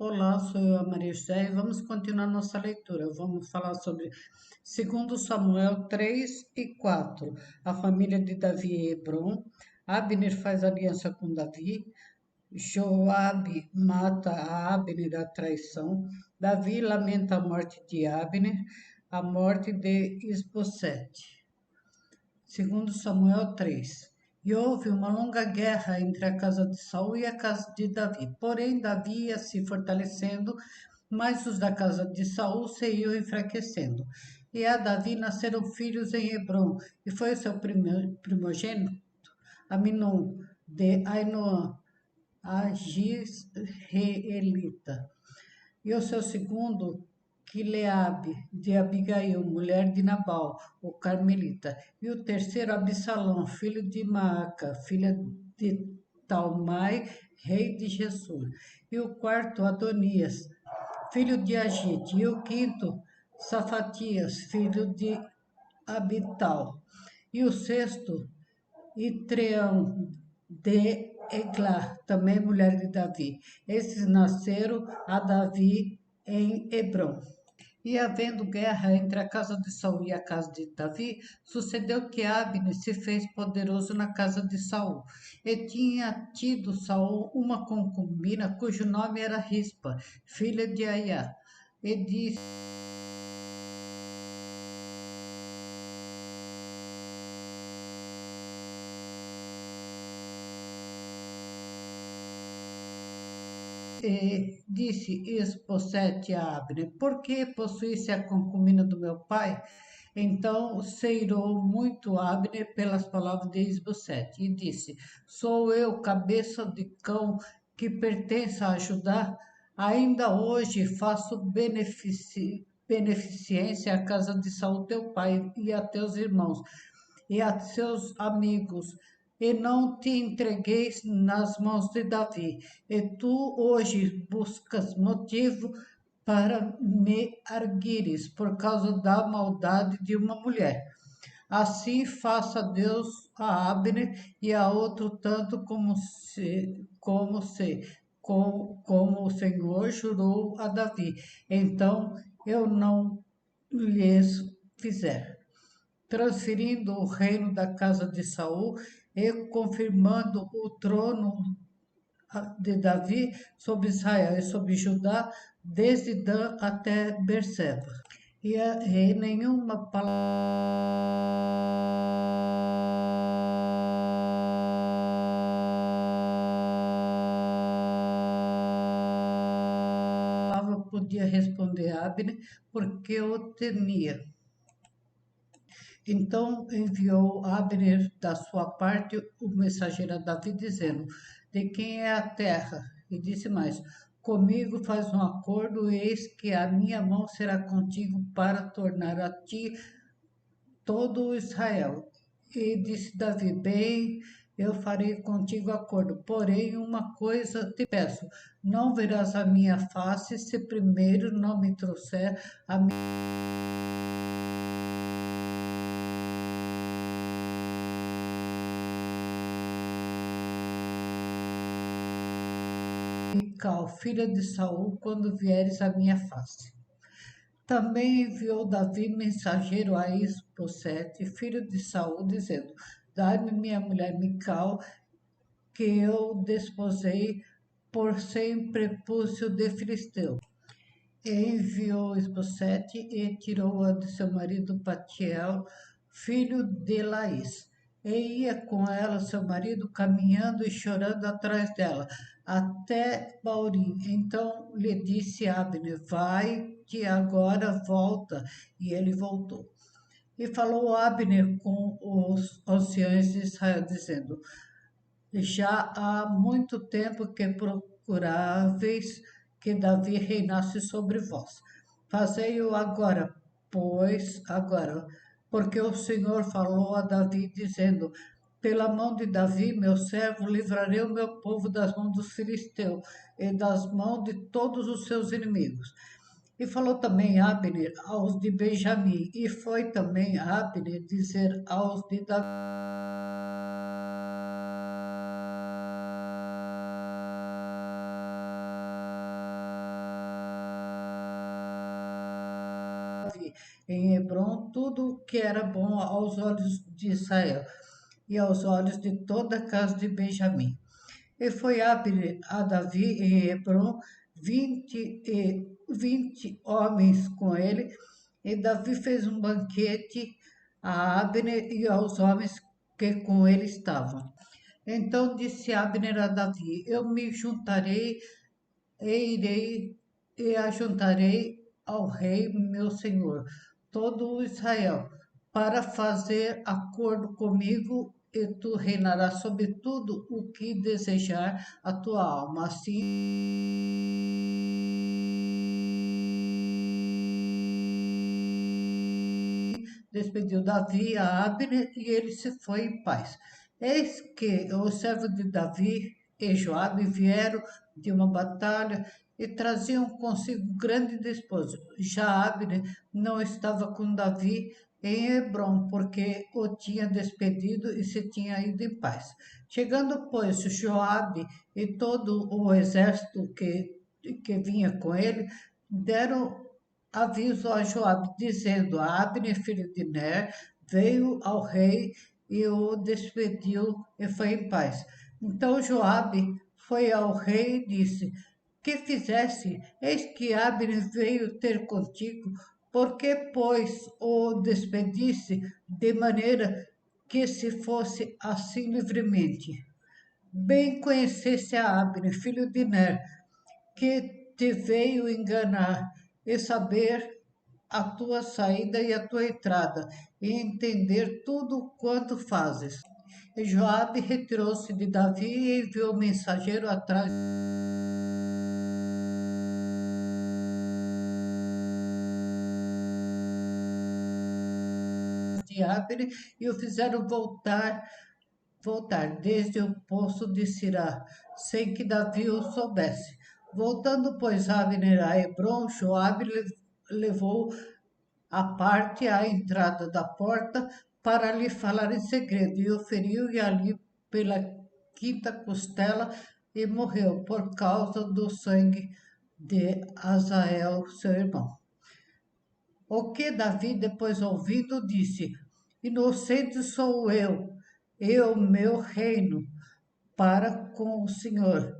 Olá, sou eu, a Maria José, e vamos continuar nossa leitura. Vamos falar sobre 2 Samuel 3 e 4. A família de Davi e Hebron. Abner faz aliança com Davi. Joabe mata a Abner à traição. Davi lamenta a morte de Abner, a morte de Isbosete. 2 Samuel 3. E houve uma longa guerra entre a casa de Saul e a casa de Davi. Porém, Davi ia se fortalecendo, mas os da casa de Saul se iam enfraquecendo. E a Davi nasceram filhos em Hebron, e foi o seu primogênito, Aminon, de Ainoã, a Gisreelita. E o seu segundo, Quileabe, de Abigail, mulher de Nabal, o carmelita. E o terceiro, Absalão, filho de Maaca, filha de Talmai, rei de Gesur. E o quarto, Adonias, filho de Agite. E o quinto, Safatias, filho de Abital. E o sexto, Itreão de Eglá, também mulher de Davi. Esses nasceram a Davi em Hebrom. E havendo guerra entre a casa de Saul e a casa de Davi, sucedeu que Abner se fez poderoso na casa de Saul. E tinha tido Saul uma concubina cujo nome era Rispa, filha de Aiá. E disse disse Isbosete a Abner: por que possuísse a concubina do meu pai? Então se irou muito Abner pelas palavras de Isbosete e disse: sou eu, cabeça de cão, que pertence a Judá? Ainda hoje faço beneficência à casa de Saul teu pai e a teus irmãos e a seus amigos, e não te entregueis nas mãos de Davi. E tu hoje buscas motivo para me arguires por causa da maldade de uma mulher. Assim faça Deus a Abner e a outro tanto como o Senhor jurou a Davi. Então eu não lhes fizer, transferindo o reino da casa de Saul e confirmando o trono de Davi sobre Israel e sobre Judá, desde Dan até Berseba. E nenhuma palavra podia responder a Abner, porque o temia. Então enviou Abner da sua parte o mensageiro a Davi, dizendo: de quem é a terra? E disse mais: comigo faz um acordo, eis que a minha mão será contigo para tornar a ti todo o Israel. E disse Davi: bem, eu farei contigo acordo, porém uma coisa te peço: não verás a minha face se primeiro não me trouxer a Mical, filha de Saul, quando vieres à minha face. Também enviou Davi mensageiro a Isbosete, filho de Saul, dizendo: dai-me minha mulher Mical, que eu desposei por sem prepúcio de filisteu. E enviou Isbosete e tirou-a de seu marido Patiel, filho de Laís. E ia com ela, seu marido, caminhando e chorando atrás dela, até Baurim. Então lhe disse Abner: vai, que agora volta. E ele voltou. E falou Abner com os anciãos de Israel, dizendo: já há muito tempo que procuráveis que Davi reinasse sobre vós. Fazei-o agora, pois agora, porque o Senhor falou a Davi, dizendo: pela mão de Davi, meu servo, livrarei o meu povo das mãos dos filisteus e das mãos de todos os seus inimigos. E falou também Abner aos de Benjamim, e foi também Abner dizer aos de Davi: em Hebrom tudo que era bom aos olhos de Israel e aos olhos de toda a casa de Benjamim. E foi Abner a Davi em Hebrom 20 homens com ele, e Davi fez um banquete a Abner e aos homens que com ele estavam. Então disse Abner a Davi: Eu me juntarei e irei e ajuntarei ao rei meu senhor, todo o Israel, para fazer acordo comigo, e tu reinarás sobre tudo o que desejar a tua alma. Assim despediu Davi a Abner e ele se foi em paz. Eis que os servos de Davi e Joabe vieram de uma batalha e traziam consigo grande despojo. Já Abner não estava com Davi em Hebrom, porque o tinha despedido e se tinha ido em paz. Chegando, pois, Joabe e todo o exército que vinha com ele, deram aviso a Joabe, dizendo: Abner, filho de Ner, veio ao rei e o despediu e foi em paz. Então Joabe foi ao rei e disse: Que fizeste? Eis que Abner veio ter contigo, porque, pois, o despedisse de maneira que se fosse assim livremente. Bem conhecesse a Abner, filho de Ner, que te veio enganar, e saber a tua saída e a tua entrada, e entender tudo quanto fazes. E Joabe retirou-se de Davi e enviou mensageiro atrás de Abner e o fizeram voltar desde o poço de Sirá, sem que Davi o soubesse. Voltando, pois, Abner a Hebrom, Joabe levou a parte à entrada da porta para lhe falar em segredo, e o feriu-lhe ali pela quinta costela e morreu por causa do sangue de Azael, seu irmão. O que Davi, depois ouvindo, disse: Inocente sou eu, meu reino, para com o Senhor,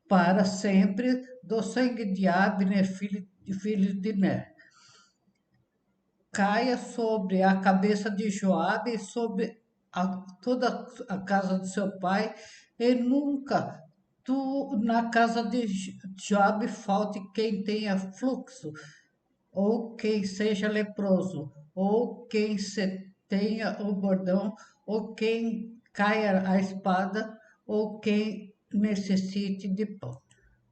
para sempre, do sangue de Abner, filho de Ner. Caia sobre a cabeça de Joabe e sobre toda a casa de seu pai, e nunca na casa de Joabe falte quem tenha fluxo, ou quem seja leproso, ou quem se tenha o bordão, ou quem caia a espada, ou quem necessite de pão.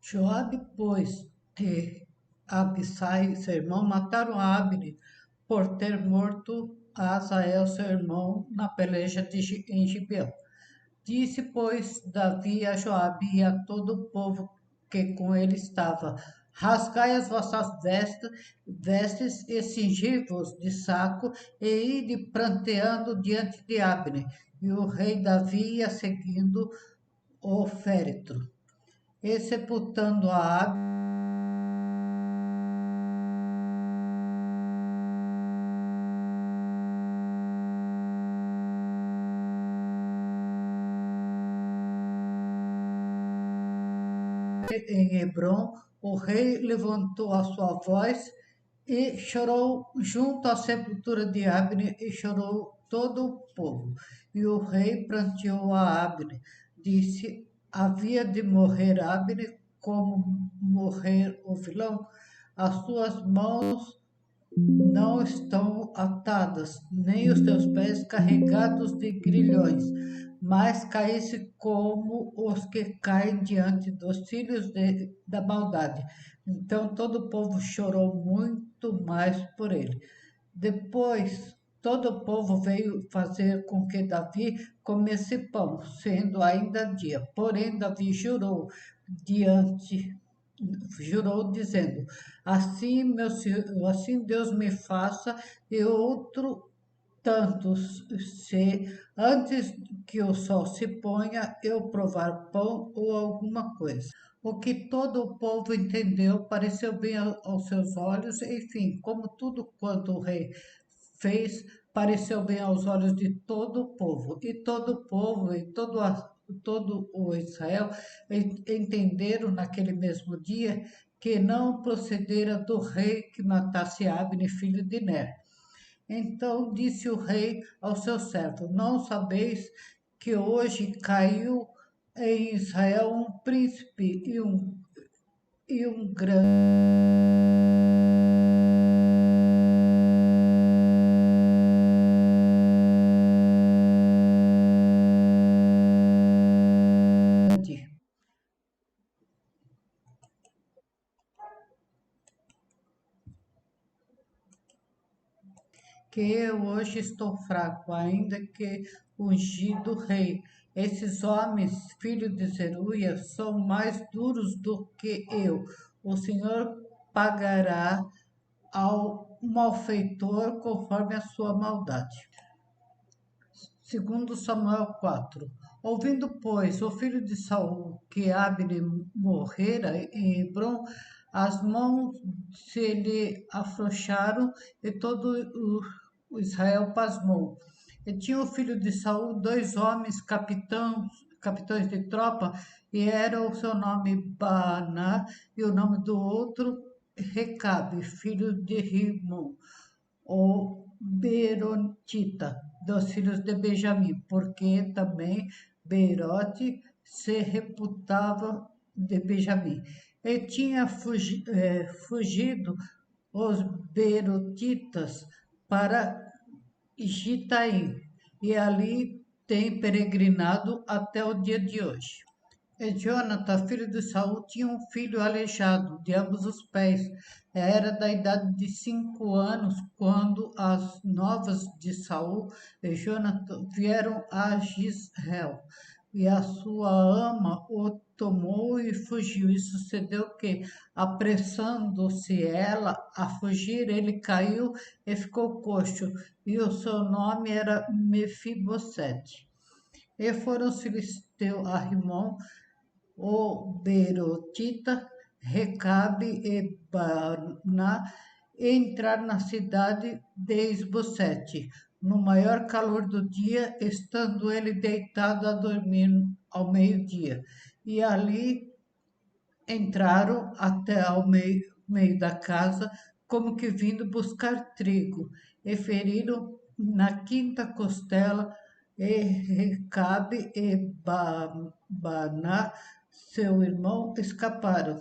Joabe, pois, de Abissai, seu irmão, mataram a Abner por ter morto a Azael, seu irmão, na peleja em Gibeão. Disse, pois, Davi a Joabe e a todo o povo que com ele estava: Rasgai as vossas vestes e cingi-vos de saco, e ide pranteando diante de Abner. E o rei Davi ia seguindo o féretro, e sepultando a Abner em Hebrom, o rei levantou a sua voz e chorou junto à sepultura de Abner, e chorou todo o povo. E o rei pranteou a Abner, disse: Havia de morrer Abner como morrer o vilão? As suas mãos não estão atadas, nem os teus pés carregados de grilhões, mas caísse como os que caem diante dos filhos da maldade. Então todo o povo chorou muito mais por ele. Depois, todo o povo veio fazer com que Davi comesse pão, sendo ainda dia. Porém, Davi jurou dizendo: Assim, assim Deus me faça, e outro tanto, se antes que o sol se ponha eu provar pão ou alguma coisa. O que todo o povo entendeu pareceu bem aos seus olhos, enfim, como tudo quanto o rei fez pareceu bem aos olhos de todo o povo. E todo o povo e todo o Israel entenderam naquele mesmo dia que não procedera do rei que matasse Abne, filho de Ner. Então disse o rei ao seu servo: Não sabeis que hoje caiu em Israel um príncipe e um grande, que eu hoje estou fraco, ainda que ungido rei. Esses homens, filhos de Zeruia, são mais duros do que eu. O Senhor pagará ao malfeitor conforme a sua maldade. Segundo Samuel 4. Ouvindo, pois, o filho de Saul que Abner morrera em Hebron, as mãos se lhe afrouxaram e todo o Israel pasmou. E tinha o filho de Saul dois homens capitães de tropa, e era o seu nome Baaná e o nome do outro Recabe, filho de Rimon, o Beerotita, dos filhos de Benjamim, porque também Beerote se reputava de Benjamim. E tinha fugido os Beerotitas para Gitaim, e ali tem peregrinado até o dia de hoje. E Jonathan, filho de Saul, tinha um filho aleijado de ambos os pés. Era da idade de 5 anos quando as novas de Saul e Jonathan vieram a Gisrael. E a sua ama o tomou e fugiu. E sucedeu que, apressando-se ela a fugir, ele caiu e ficou coxo. E o seu nome era Mefibosete. E foram os filisteus a Rimon, o Berotita, Recabe e Baná entrar na cidade de Esbocete, no maior calor do dia, estando ele deitado a dormir ao meio-dia. E ali entraram até ao meio da casa, como que vindo buscar trigo, e feriram na quinta costela, e Recabe e Baná, seu irmão, escaparam,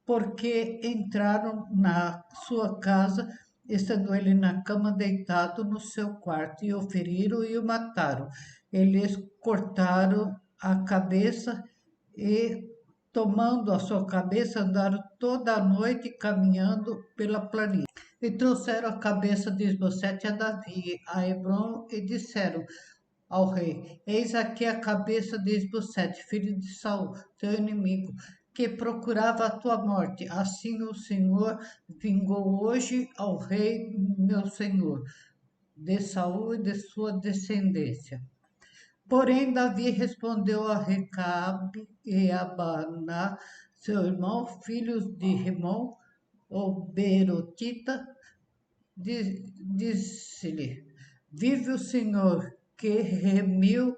porque entraram na sua casa, estando ele na cama deitado no seu quarto, e o feriram e o mataram. Eles cortaram a cabeça e, tomando a sua cabeça, andaram toda a noite caminhando pela planície. E trouxeram a cabeça de Esbocete a Davi, a Hebron, e disseram ao rei: Eis aqui a cabeça de Esbocete, filho de Saul, teu inimigo, que procurava a tua morte. Assim o Senhor vingou hoje ao rei meu senhor, de Saul e de sua descendência. Porém, Davi respondeu a Recabe e a Baná, seu irmão, filhos de Rimon, o Berotita, disse-lhe: Vive o Senhor, que remiu